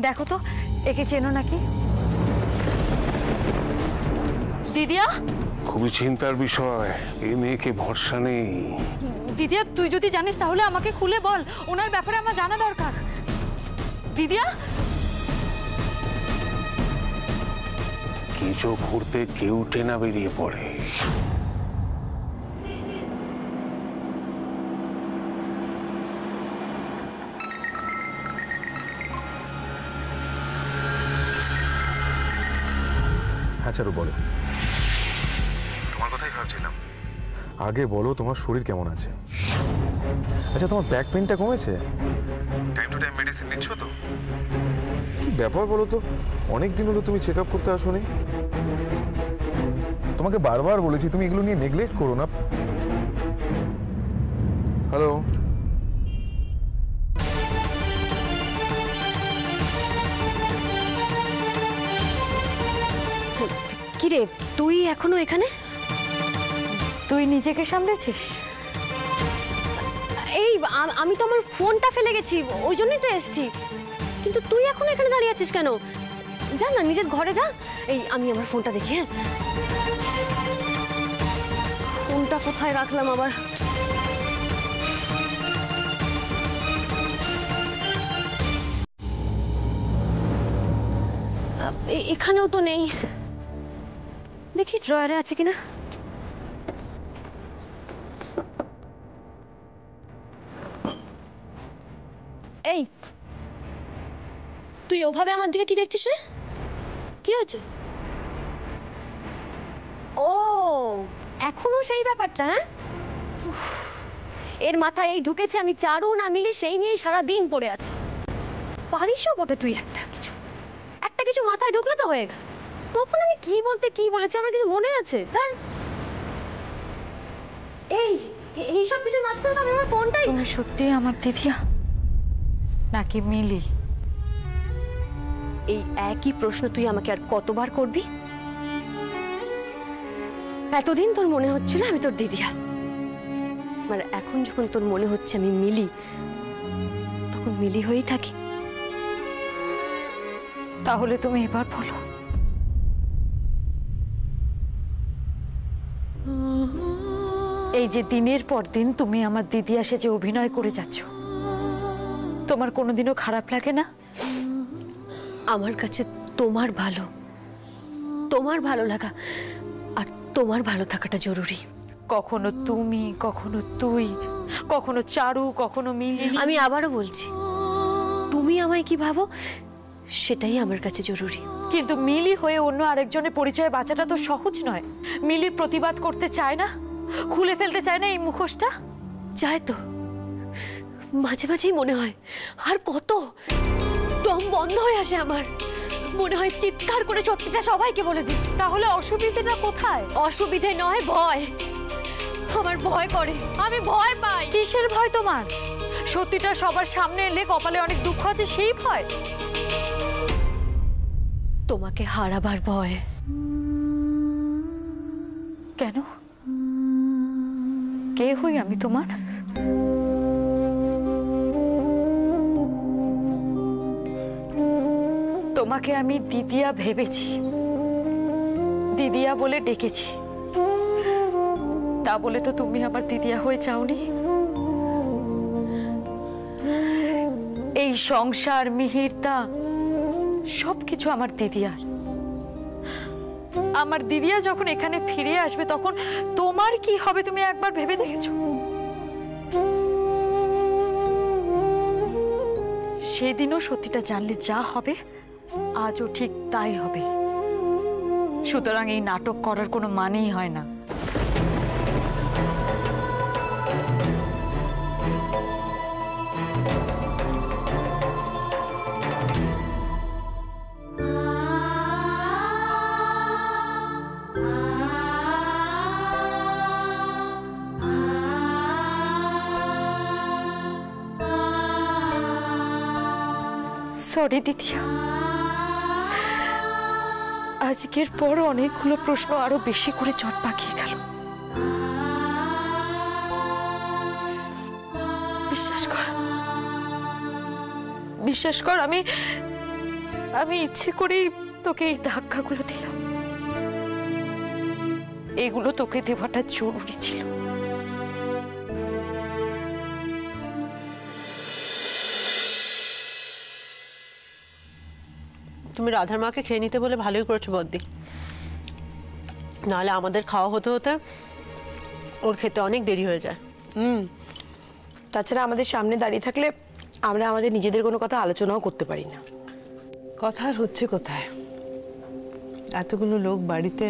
দেখো তো একে চেনো নাকি? দিদিয়া, খুবই চিন্তার বিষয়, এই মেয়েকে ভরসা নেই। দিদিয়া তুই যদি জানিস তাহলে আমাকে খুলে বল, ওনার ব্যাপারে আমার জানা দরকার। দিদিয়া, কিছু ঘুরতে কেউ টেনা বেরিয়ে পড়ে। হ্যাঁ চারু, বলো। তোমার কথাই ভাবছিলাম। আগে বলো তোমার শরীর কেমন আছে? আচ্ছা, তোমার ব্যাক পেনটা কমেছে? টাইম টু টাইম মেডিসিন নিচ্ছ তো? কি ব্যাপার বলো তো, অনেক দিন হলো তুমি চেক আপ করতে আসোনি। তোমাকে বারবার বলেছি তুমি এগুলো নিয়ে নেগলেক্ট করো না। হ্যালো, কিরে তুই এখনো এখানে? তুই নিজেকে সামলেছিস? এই আমি তো আমার ফোনটা ফেলে গেছি, ওই জন্যই তো এসেছি। কিন্তু তুই এখনো এখানে দাঁড়িয়ে আছিস কেন? যা না, নিজের ঘরে যা। এই আমি আমার ফোনটা দেখি। হ্যাঁ, ফোনটা কোথায় রাখলাম আবার? এখানেও তো নেই, দেখি ড্রয়ারে আছে কিনা। এই তুই ওভাবে আমার দিকে কি দেখছিস রে? কি হয়েছে? ও এখনো সেই ব্যাপারটা? হ্যাঁ, এর মাথায় এই ঢুকেছে আমি চারু না মিলি সেই নিয়ে সারা দিন পড়ে আছে। পারিসও বটে তুই, একটা কিছু মাথায় ঢুকলে তো হয়ে গেল। তখন আমি কি বলতে কি বলেছি আমার কিছু মনে আছে? তার এইসব কিছু মাঝখানে আমি আমার ফোনটাই। তুমি সত্যি আমার দিদিয়া নাকি মিলি? এই একই প্রশ্ন তুই আমাকে আর কতবার করবি? এতদিন তোর মনে হচ্ছিল আমি তোর দিদিয়া, আর এখন যখন তোর মনে হচ্ছে আমি মিলি, তখন মিলি হয়েই থাকি। তাহলে তুমি এবার বলো, এই যে দিনের পর দিন তুমি আমার দিদি আসে যে অভিনয় করে যাচ্ছ, তোমার কোনোদিনও খারাপ লাগে না? আমার কাছে তোমার ভালো লাগা আর তোমার ভালো থাকাটা জরুরি। কখনো তুমি, কখনো তুই, কখনো চারু, কখনো মিলি। আমি আবারও বলছি, তুমি আমায় কি ভাবো সেটাই আমার কাছে জরুরি। কিন্তু মিলি হয়ে অন্য আরেকজনের পরিচয় বাঁচাটা তো সহজ নয়। মিলি প্রতিবাদ করতে চায় না, খুলে ফেলতে চায় না এই মুখোশটা। চায় তো, মাঝে মাঝেই মনে হয় আর কত দম বন্ধ হয়ে আসে আমার, মনে হয় চিৎকার করে সত্যিটা সবাইকে বলে দিই। তাহলে অসুবিধাটা কোথায়? অসুবিধে নয়, ভয়। আমার ভয় করে, আমি ভয় পাই। কিসের ভয় তোমার? সত্যিটা সবার সামনে এলে কপালে অনেক দুঃখ আছে, সেই ভয়? তোমাকে হারাবার ভয়। কেন? কে হই আমি তোমার? তোমাকে আমি দিদিয়া ভেবেছি, দিদিয়া বলে ডেকেছি, তা বলে তো তুমি আমার দিদিয়া হয়ে চাওনি। এই সংসার, মিহিরতা সবকিছু আমার দিদিয়ার। আমার দিদিয়া যখন এখানে ফিরে আসবে তখন তোমার কি হবে তুমি একবার ভেবে দেখেছো? সেদিনও সত্যিটা জানলে যা হবে আজও ঠিক তাই হবে। সুতরাং এই নাটক করার কোনো মানেই হয় না। সরি দিদিয়া, আজকের পর অনেকগুলো প্রশ্ন আরো বেশি করে চট পাকিয়ে গেল। বিশ্বাস কর, আমি আমি ইচ্ছে করেই তোকে এই ধাক্কাগুলো দিলাম। এগুলো তোকে দেওয়াটা জরুরি ছিল। তুমি রাধার মাকে খেয়ে নিতে বলে ভালোই করেছো বদ্দি, নাহলে আমাদের খাওয়া হতে হতে ওর খেতে অনেক দেরি হয়ে যায়। তাছাড়া আমাদের সামনে দাঁড়িয়ে থাকলে আমরা আমাদের নিজেদের কোনো কথা আলোচনাও করতে পারি না। কথা আর হচ্ছে কোথায়? এতগুলো লোক বাড়িতে,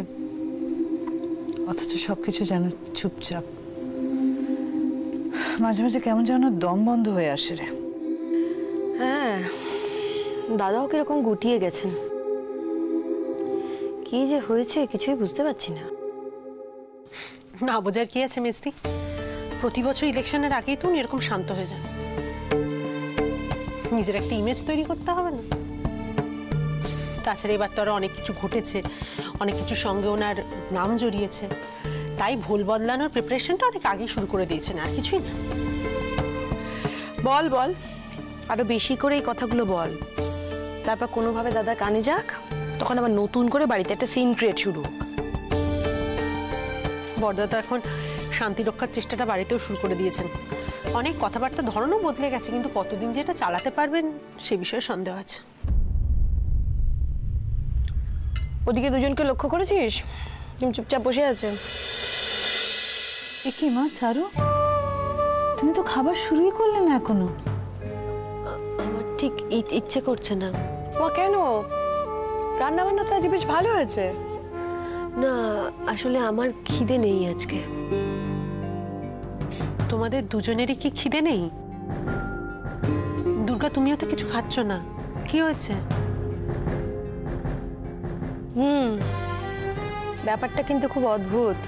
অথচ সবকিছু যেন চুপচাপ। মাঝে মাঝে কেমন যেন দম বন্ধ হয়ে আসে রে। হ্যাঁ, দাদাও কিরকম গুটিয়ে গেছেন। কি যে হয়েছে কিছুই বুঝতে পারছি না। না বোঝার কি আছে মিস্তি, প্রতি বছর ইলেকশনের আগেই তো উনি এরকম শান্ত হয়ে যান। নিজের একটা ইমেজ তৈরি করতে হবে না? তাছাড়া এবার তো আরো অনেক কিছু ঘটেছে, অনেক কিছুর সঙ্গে ওনার নাম জড়িয়েছে, তাই ভুল বদলানোর প্রিপারেশনটা অনেক আগেই শুরু করে দিয়েছেন, আর কিছুই না। বল বল, আরো বেশি করে এই কথাগুলো বল, তারপর কোনোভাবে দাদা কানে যাক, তখন আবার নতুন করে বাড়িতে একটা সিন ক্রিয়েট শুরু হোক। বড়দা তো এখন শান্তি রক্ষার চেষ্টাটা বাড়িতেও শুরু করে দিয়েছেন। অনেক কথাবার্তা ধরনও বদলে গেছে, কিন্তু কতদিন যে এটা চালাতে পারবেন সে বিষয়ে সন্দেহ আছে। ওদিকে দুজনকে লক্ষ্য করেছিস? তুমি চুপচাপ বসে আছে। এ কি মা চারু, তুমি তো খাবার শুরুই করলে না এখনো। আমার ঠিক ইচ্ছে করছে না। মা কেন? রান্না বান্না তো আজ বেশ ভালো হয়েছে। না, আসলে আমার খিদে নেই আজকে। তোমাদের দুজনেরই কি খিদে নেই? দুর্গা, তুমিও তো কিছু খাচ্ছ না, কি হয়েছে? ব্যাপারটা কিন্তু খুব অদ্ভুত।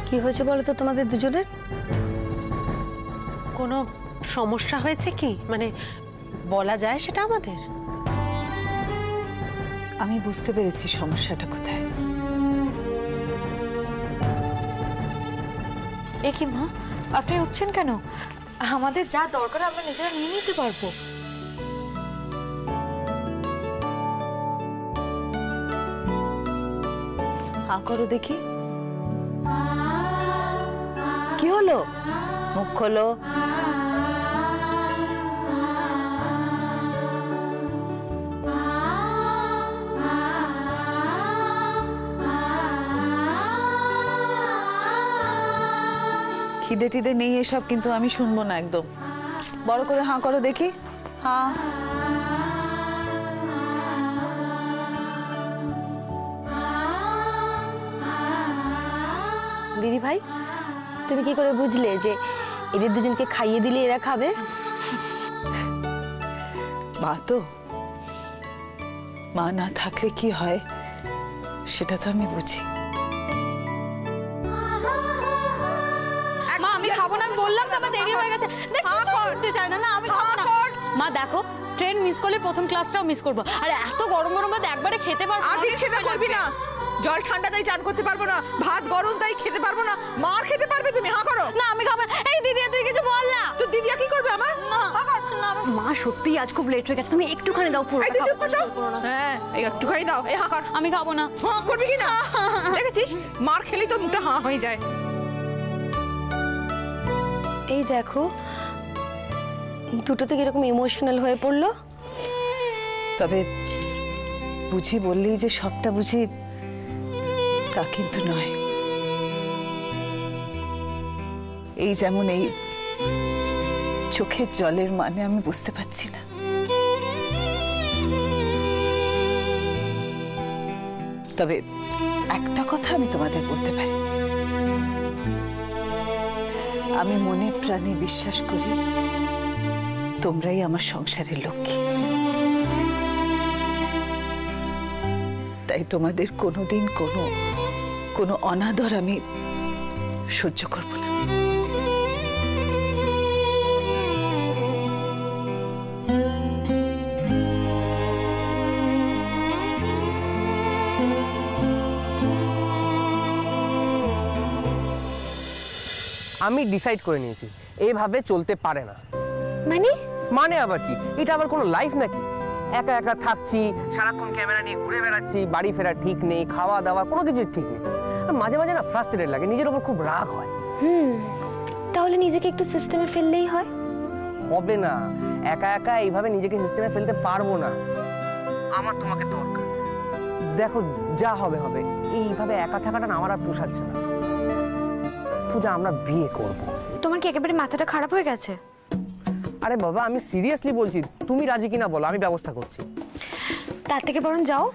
কি হয়েছে বলো তো তোমাদের দুজনের? কোনো সমস্যা হয়েছে কি, মানে বলা যায় সেটা আমাদের? আমি বুঝতে পেরেছি সমস্যাটা কোথায়। এ কি মা, আপনি উঠছেন কেন? আমাদের যা দরকার আমরা নিজেরা নিয়ে নিতে পারবো। হা করো দেখি। কি হলো? মুখ খোলো। খিদে টিদে নেই এসব, কিন্তু আমি শুনবো না একদম। বড় করে হাঁ করো দেখি। হ্যাঁ, দিদি ভাই, তুমি কি করে বুঝলে যে এদের দুজনকে খাইয়ে দিলে এরা খাবে? মা তো, মা না থাকলে কি হয় সেটা তো আমি বুঝি। মা আমি খাবো না, আমি বললাম তো আমার দেরি হয়ে গেছে। করতে চাই না, না আমি খাবো না। মা দেখো, ট্রেন মিস করলে প্রথম ক্লাসটাও মিস করবো, আর এত গরম গরম ভাত একবারে খেতে পারবো না। আদিক খেতে করবি না, জল ঠান্ডা তাই চান করতে পারবো না, ভাত গরম তাই খেতে পারবো না, মার খেতে পারবে তুমি? হা করো। না আমি খাবো না। এই দিদি তুই কিছু বল না। তো দিদিয়া কি করবে আমার? মা সত্যি আজ খুব লেট হয়ে গেছে, তুমি একটুখানি দাও। পুরো এই তুই চুপ কর তো। হ্যাঁ, এই একটুখানি দাও। এই হা কর। আমি খাবো না। হ্যাঁ করবি কি না? দেখেছিস, মার খেলেই তোর মুখটা হাঁ হয়ে যায়। এই দেখো, দুটোতে কিরকম ইমোশনাল হয়ে পড়লো। তবে বুঝি বললেই যে সবটা বুঝি তা কিন্তু নয়। এই যেমন এই চোখের জলের মানে আমি বুঝতে পারছি না। তবে একটা কথা আমি তোমাদের বলতে পারি, আমি মনে প্রাণে বিশ্বাস করি তোমরাই আমার সংসারের লক্ষ্মী। তাই তোমাদের কোনোদিন কোনো অনাদর আমি সহ্য করব না। আমি ডিসাইড করে নিয়েছি, এভাবে চলতে পারে না। মানে মানে আবার কি? এটা আবার কোনো লাইফ নাকি? একা একা থাকছি, সারাক্ষণ ক্যামেরা নিয়ে ঘুরে বেড়াচ্ছি, বাড়ি ফেরা ঠিক নেই, খাওয়া দাওয়া কোনো কিছু ঠিক নেই। আর মাঝে মাঝে না ফ্রাস্ট্রেটেড লাগে, নিজের উপর খুব রাগ হয়। তাহলে নিজেকে একটু সিস্টেমে ফেললেই হয়। হবে না, একা একা এইভাবে নিজেকে সিস্টেমে ফেলতে পারবো না। আমার তোমাকে দরকার। দেখো যা হবে হবে, এইভাবে একা থাকাটা না আমার আর পোষাচ্ছে না। পূজা, আমরা বিয়ে করব। তোমার কি একেবারে মাথাটা খারাপ হয়ে গেছে? আরে বাবা, আমি সিরিয়াসলি বলছি, তুমি রাজি কিনা বলো, আমি ব্যবস্থা করছি। তার থেকে বরং যাও,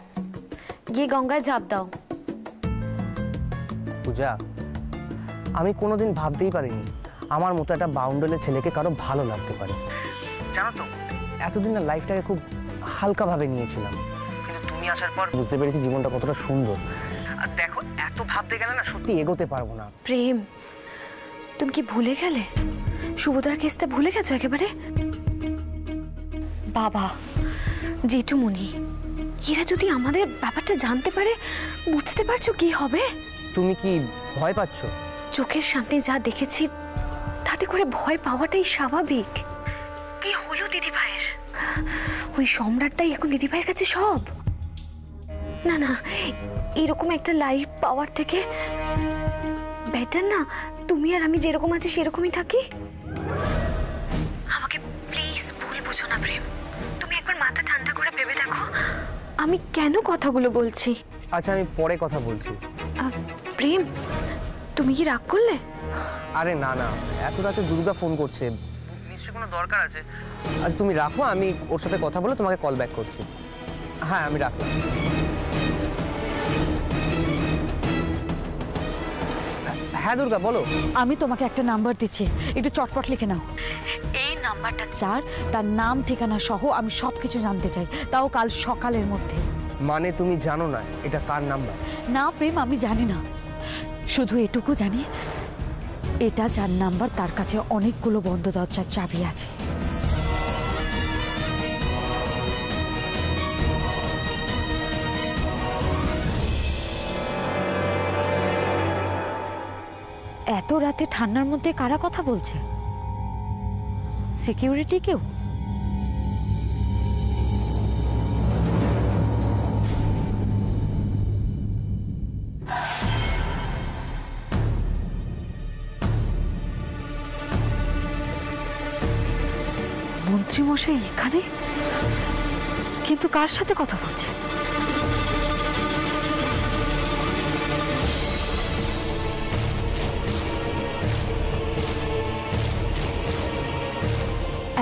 গিয়ে গঙ্গায় ঝাঁপ দাও। পূজা, আমি কোনোদিন ভাবতেই পারিনি আমার মতো একটা বাউন্ডারের ছেলেকে কারো ভালো লাগতে পারে। জানো তো, এতদিন না লাইফটাকে খুব হালকাভাবে নিয়েছিলাম, কিন্তু তুমি আসার পর বুঝতে পেরেছি জীবনটা কতটা সুন্দর। আর দেখো, এত ভাবতে গেলে না সত্যি এগোতে পারবো না। প্রেম, তুমি কি ভুলে গেলে? সুভদ্রার কেসটা ভুলে গেছো একেবারে? বাবা, জেঠুমনি, এরা যদি আমাদের ব্যাপারটা জানতে পারে, বুঝতে পারছো কি হবে? তুমি কি ভয় পাচ্ছ? চোখের সামনে যা দেখেছি তাতে করে ভয় পাওয়াটাই স্বাভাবিক। কি হলো দিদি ভাইয়ের? ওই সম্রাটটাই এখন দিদি ভাইয়ের কাছে সব? না না, এরকম একটা লাইফ পাওয়ার থেকে বেটার না তুমি আর আমি যেরকম আছি সেরকমই থাকি। আমাকে প্লিজ ভুল বুঝো না প্রেম, তুমি একবার মাথা ঠান্ডা করে ভেবে দেখো আমি কেন কথাগুলো বলছি। আচ্ছা, আমি পরে কথা বলছি। প্রেম, তুমি কি রাগ করলে? আরে না না, এত রাতে দুর্গা ফোন করছে, নিশ্চয়ই কোনো দরকার আছে। আচ্ছা তুমি রাখো, আমি ওর সাথে কথা বলে তোমাকে কল ব্যাক করছি। হ্যাঁ, আমি রাখলাম। হ্যাঁ দুর্গা, বলো। আমি তোমাকে একটা নাম্বার দিচ্ছি, একটু চটপট লিখে নাও। এই নাম্বারটা যার, তার নাম ঠিকানা সহ আমি সবকিছু জানতে চাই, তাও কাল সকালের মধ্যে। মানে তুমি জানো না এটা কার নাম্বার? না প্রেম, আমি জানি না, শুধু এটুকু জানি এটা যার নাম্বার তার কাছে অনেকগুলো বন্ধ দরজার চাবি আছে। এত রাতে ঠান্ডার মধ্যে কারা কথা বলছে? সিকিউরিটি কেউ? মন্ত্রীমশাই এখানে, কিন্তু কার সাথে কথা বলছে?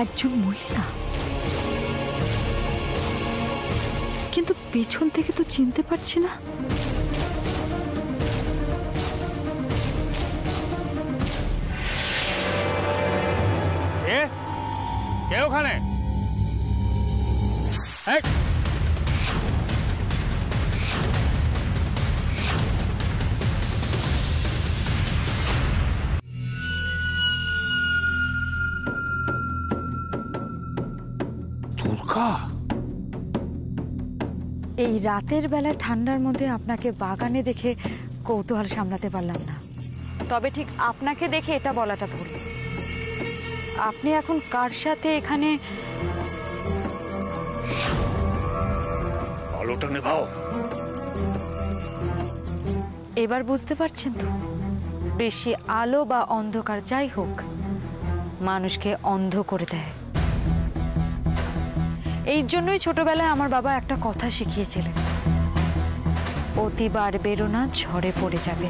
একজন মহিলা, কিন্তু পেছন থেকে তো চিনতে পারছি না। কে ওখানে? দুর্গা, এই রাতের বেলা ঠান্ডার মধ্যে আপনাকে বাগানে দেখে কৌতূহল সামলাতে পারলাম না, তবে ঠিক আপনাকে দেখে এটা বলাটা ভুল। আপনি এখন কার সাথে এখানে? আলোটা নেভাও। এবার বুঝতে পারছেন তো, বেশি আলো বা অন্ধকার যাই হোক মানুষকে অন্ধ করে দেয়। এই জন্যই ছোটবেলায় আমার বাবা একটা কথা শিখিয়েছিলেন, অতিবার বেরোনা ঝড়ে পড়ে যাবে।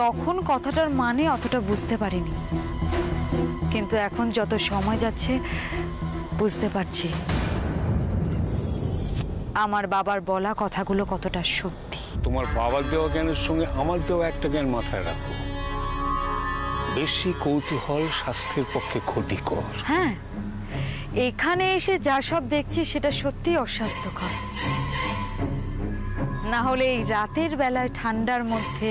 তখন কথাটার মানে অতটা বুঝতে পারিনি, কিন্তু এখন যত সময় যাচ্ছে বুঝতে পারছি আমার বাবার বলা কথাগুলো কতটা সত্যি। তোমার বাবার দেওয়া জ্ঞানের সঙ্গে আমার দেওয়া একটা জ্ঞান মাথায় রাখো, বেশি কৌতূহল স্বাস্থ্যের পক্ষে ক্ষতিকর। হ্যাঁ, এখানে এসে যা সব দেখছি সেটা সত্যি অস্বাস্থ্যকর। না হলে এই রাতের বেলায় ঠান্ডার মধ্যে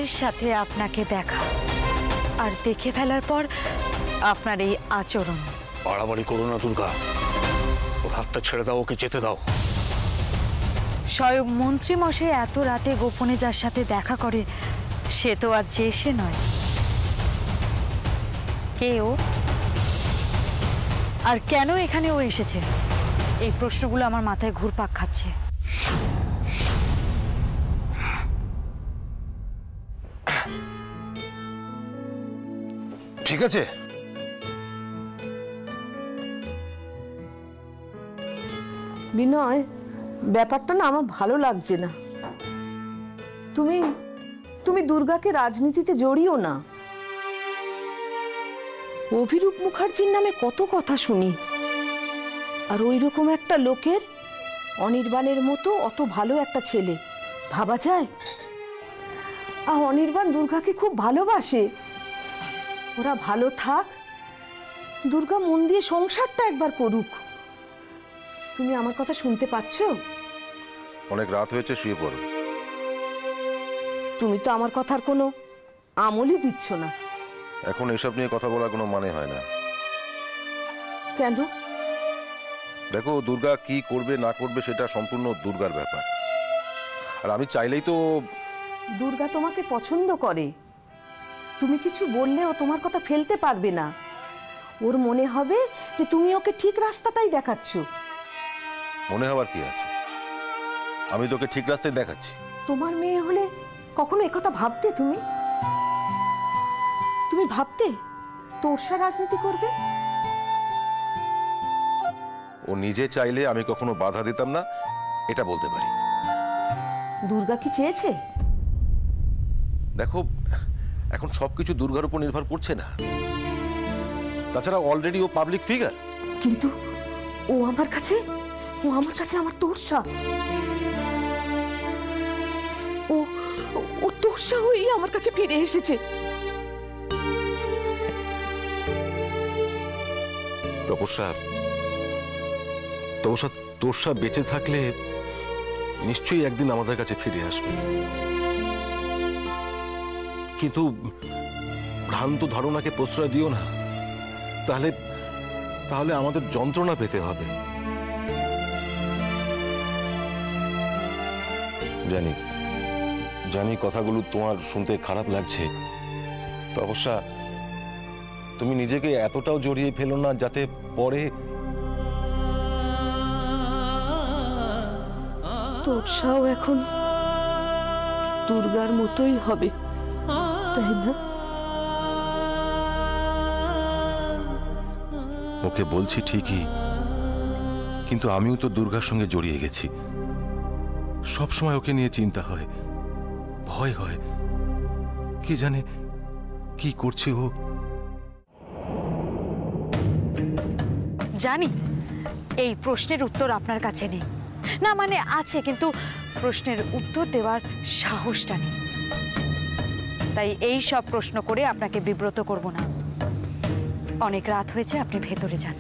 মেয়ের সাথে আপনাকে দেখা আর দেখে ফেলার পর আপনার এই আচরণ। বাড়াবাড়ি করো না দুর্গা, ওর হাতটা ছেড়ে দাও, ওকে যেতে দাও। স্বয়ং মন্ত্রী মশাই এত রাতে গোপনে যার সাথে দেখা করে সে তো আর যে সে নয়। কে ও, আর কেন এখানে ও এসেছে? এই প্রশ্নগুলো আমার মাথায় ঘুরপাক খাচ্ছে। ঠিক আছে, বিনয়, ব্যাপারটা না আমার ভালো লাগছে না। তুমি তুমি দুর্গাকে রাজনীতিতে জড়িও না। অভিরূপ মুখার্জির নামে কত কথা শুনি, আর ওই রকম একটা লোকের, অনির্বাণের মতো অত ভালো একটা ছেলে, ভাবা যায়? আর অনির্বাণ দুর্গাকে খুব ভালোবাসে। ওরা ভালো থাক, দুর্গা মন দিয়ে সংসারটা একবার করুক। তুমি আমার কথা শুনতে পাচ্ছ? অনেক রাত হয়েছে, শুয়ে পড়ো। তুমি তো আমার কথার কোনো আমলই দিচ্ছ না। এখন এসব নিয়ে কথা বলার কোনো মানে হয় না। কেন? দেখো, দুর্গা কি করবে না করবে সেটা সম্পূর্ণ দুর্গার ব্যাপার, আর আমি চাইলেই তো। দুর্গা তোমাকে পছন্দ করে, তুমি কিছু বললে ও তোমার কথা ফেলতে পারবে না। ওর মনে হবে যে তুমি ওকে ঠিক রাস্তাটাই দেখাচ্ছ। মনে হওয়ার কি আছে, আমি তোকে ঠিক রাস্তায় দেখাচ্ছি। তোমার মেয়ে হলে কখনো একথা ভাবতে? তুমি তুমি ভাবতে তোরসা রাজনীতি করবে? ও নিজে চাইলে আমি কখনো বাধা দিতাম না, এটা বলতে পারি। দুর্গা কি চেয়েছে? দেখো, এখন সবকিছু দুর্গার উপর নির্ভর করছে না। তাছাড়া অলরেডি ও পাবলিক ফিগার। কিন্তু ও আমার কাছে আমার তোরসা। ও তোরসা হয়েই আমার কাছে ফিরে এসেছে। তপস্যা, তোরসা বেঁচে থাকলে নিশ্চয়ই একদিন আমাদের কাছে ফিরে আসবে, কিন্তু ভ্রান্ত ধারণাকে প্রশ্রয় দিও না, তাহলে আমাদের যন্ত্রণা পেতে হবে। জানি কথাগুলো তোমার শুনতে খারাপ লাগছে। তপস্যা, তুমি নিজেকে এতটাও জড়িয়ে ফেলো না যাতে পরে। তোরসাও এখন দুর্গার মতোই হবে, তাই না? ওকে বলছি ঠিকই, কিন্তু আমিও তো দুর্গার সঙ্গে জড়িয়ে গেছি। সব সময় ওকে নিয়ে চিন্তা হয়, ভয় হয়। কি জানে কি করছে ও। জানি এই প্রশ্নের উত্তর আপনার কাছে নেই, না মানে আছে, কিন্তু প্রশ্নের উত্তর দেওয়ার সাহসটা নেই। তাই এই সব প্রশ্ন করে আপনাকে বিব্রত করব না। অনেক রাত হয়েছে, আপনি ভেতরে যান।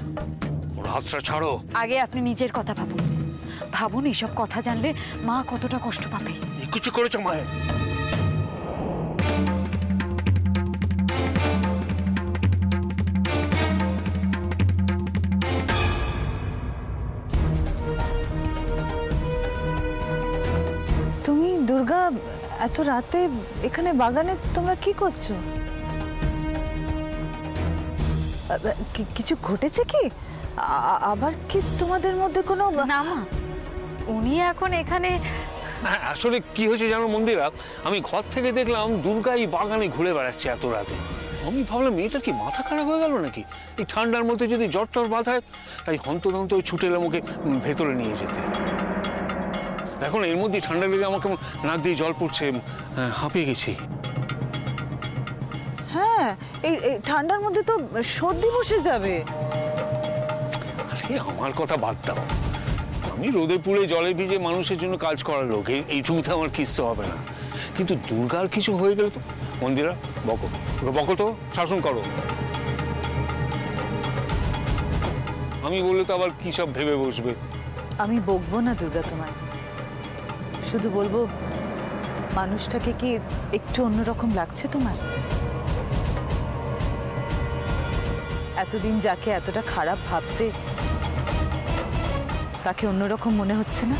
ওর হাতটা ছাড়ো। আগে আপনি নিজের কথা ভাবুন। ভাবুন এইসব কথা জানলে মা কতটা কষ্ট পাবে। কিছু করেছো মায়ের? তুমি দুর্গা, এত রাতে এখানে বাগানে তোমরা কি করছো? কিছু ঘটেছে কি? আবার কি তোমাদের মধ্যে কোনো? না মা, উনি এখন এখানে। আসলে কি হয়েছে জানো মন্দিরা, আমি ঘর থেকে দেখলাম দুর্গা এই বাগানে ঘুরে বেড়াচ্ছে এত রাতে। আমি ভাবলাম মেয়েটার কি মাথা খারাপ হয়ে গেল নাকি, এই ঠান্ডার মধ্যে যদি জ্বর টর বাঁধায়। তাই হন্তদন্ত ওই ছুটে এলাম ওকে ভেতরে নিয়ে যেতে। এখন এর মধ্যে ঠান্ডা লেগে আমাকে নাক দিয়ে জল পড়ছে, হাঁপিয়ে গেছি। হ্যাঁ, এই ঠান্ডার মধ্যে তো সর্দি বসে যাবে। আরে আমার কথা বাদ দাও, আমি রোদে পুড়ে জলে ভিজে মানুষের জন্য কাজ করার লোক, এইটুকুতে আমার কিচ্ছু হবে না। কিন্তু দুর্গার কিছু হয়ে গেলে তো। মন্দিরা, বকো বকো তো, শাসন করো। আমি বললে তো আবার কি সব ভেবে বসবে। আমি বকবো না দুর্গা তোমায়, শুধু বলবো মানুষটাকে কি একটু অন্যরকম লাগছে তোমার? এতদিন যাকে এতটা খারাপ ভাবতে, তাকে অন্যরকম মনে হচ্ছে না?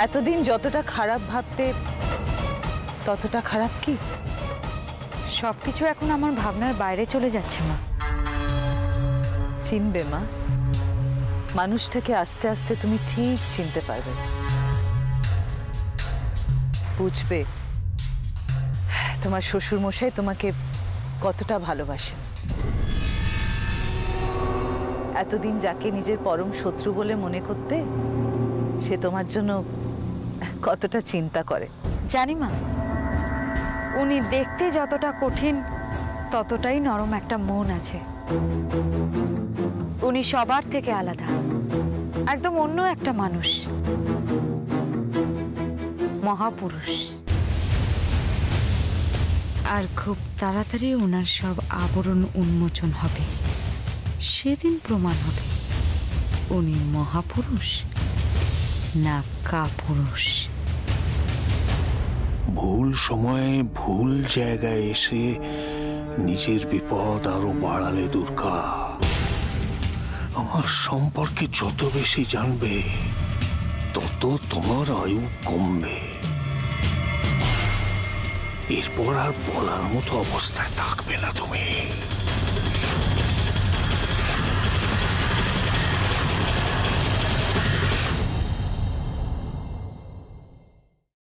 এতদিন যতটা খারাপ ভাবতে ততটা খারাপ কি? সবকিছু এখন আমার ভাবনার বাইরে চলে যাচ্ছে মা। চিনবে মা, মানুষটাকে আস্তে আস্তে তুমি ঠিক চিনতে পারবে, বুঝবে তোমার শ্বশুর মশাই তোমাকে কতটা ভালোবাসেন। এতদিন যাকে নিজের পরম শত্রু বলে মনে করতে, সে তোমার জন্য কতটা চিন্তা করে। জানি মা, উনি দেখতে যতটা কঠিন ততটাই নরম একটা মন আছে। উনি সবার থেকে আলাদা, একদম অন্য একটা মানুষ, মহাপুরুষ। আর খুব তাড়াতাড়ি ওনার সব আবরণ উন্মোচন হবে। সেদিন প্রমাণ হবে উনি মহাপুরুষ না কাপুরুষ। ভুল সময়ে ভুল জায়গায় এসে নিজের বিপদ আরো বাড়ালে দুর্গা। আমার সম্পর্কে যত বেশি জানবে তত তোমার আয়ু কমবে। এরপর আর বলার মতো অবস্থায় থাকবে না তুমি।